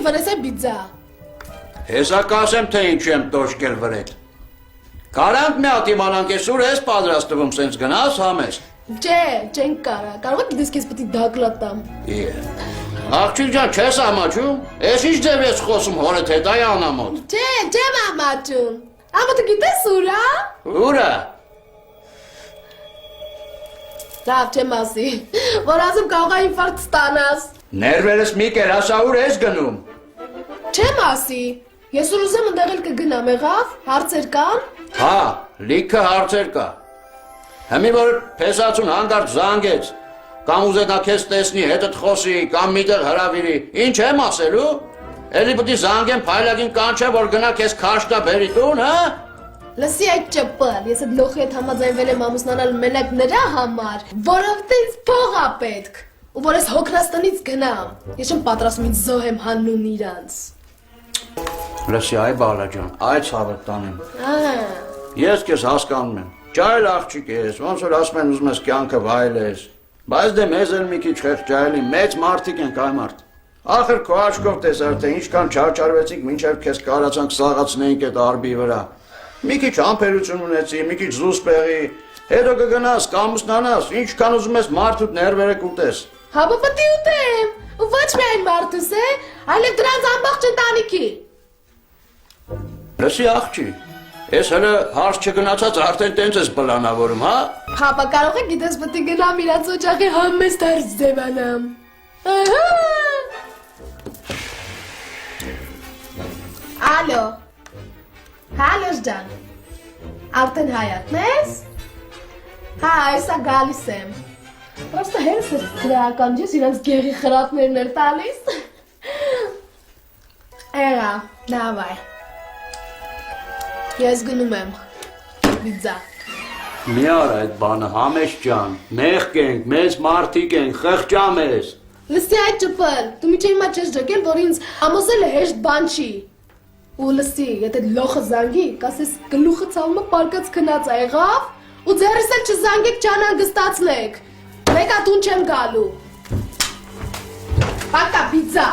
վրես է բիձա։ Հեսա կասեմ, թե ինչ եմ տոշկել վրետ։ Կարանք մի հատ իմանանք ես ուր ես պատրաստվում սենց գնաս համես։ Չէ, չենք կարա, կարող եք գիտես քեզ պետք է դակլատամ։ Աղջիկ ջան, չես ամաչում։ Ես ինչ ձև ես խոսում հորդ հետ այ անամոտ։ Չէ, չեմ ամաչում։ Ամոթը գիտես ուր է։ Ուր է։ Լավ, չեմ ասի, որ ասում կարող է ինֆարկտ ստանաս։ Ներվերս մի կեր, ասա ուր ես գնում։ Չեմ ասի, ես ուր ուզեմ ընդեղ էլ կգնամ, եղավ, հարցեր կան։ Հա, լիքը հարցեր կա։ Հիմի որ փեսացուն հանդարտ զանգեց, կամ ուզենա քեզ տեսնի, հետդ խոսի, կամ միտեղ հրավիրի, ինչ եմ ասելու։ Էլի պետք է զանգեմ փայլագին կանչեմ, որ գնա քեզ քաշտա բերի տուն, հա։ Լսի այդ ճպլ, ես այդ լոխի հետ համաձայնվել եմ ամուսնանալ մենակ նրա համար, որովհետև ինձ փող ա պետք, ու որ ես Հոկրաստանից գնամ։ Ես չեմ պատրաստում ինձ զոհեմ հանուն իրանց։ Լսի, այ բալա ջան, այ ցավը տանեմ։ Ահա։ Ես քեզ հասկանում եմ։ Ջայլ աղջիկ ես, ոնց որ ասում են ուզում ես կյանքը վայելես։ Բայց դե մեզ էլ մի քիչ խեղճայելի, մեծ մարդիկ ենք այ մարդ։ Ախր քո աչքով տեսար թե ինչքան չարչարվեցինք, մինչև քեզ կարացանք սաղացնեինք այդ արբի վրա։ Մի քիչ ամփերություն ունեցի, մի քիչ զուսպեղի, հետո կգնաս, կամուսնանաս, ինչքան ուզում ես մարդուդ ներվերը կուտես։ Հա պետք է ուտեմ, ու ոչ միայն մարդուս է, այլև դրանց ամբողջ ընտանիքի։ Լսի աղջիկ, ես հələ հարց չգնացած արդեն տենց ես պլանավորում, հա։ Հապա կարող եք գիտես պետք է գնամ իրաց օջախի համեստ հարց ձևանամ։ Ահա։ Ալո։ Հալոս ջան։ Արդեն հայատն ես։ Հա, այսա գալիս եմ։ Պրոստը հենց է գրական ջես իրանց գեղի խրատներն էր տալիս։ Էրա, դավայ։ Ես գնում եմ։ Բիձա։ Մի արա այդ բանը, համես ջան, մեղք ենք, մեծ մարդիկ ենք, խղճամ ես։ Լսի այդ ճպլ, դու միջի հիմա չես ջոկել, որ ինձ ամոսելը հեշտ բան չի։ Ու լսի, եթե լոխը զանգի, կասես գլուխը ցավումը պարկած քնած ա եղավ, ու ձեռս էլ չզանգեք չանհանգստացնեք։ Մեկա տուն չեմ գալու։ Պակա բիձա։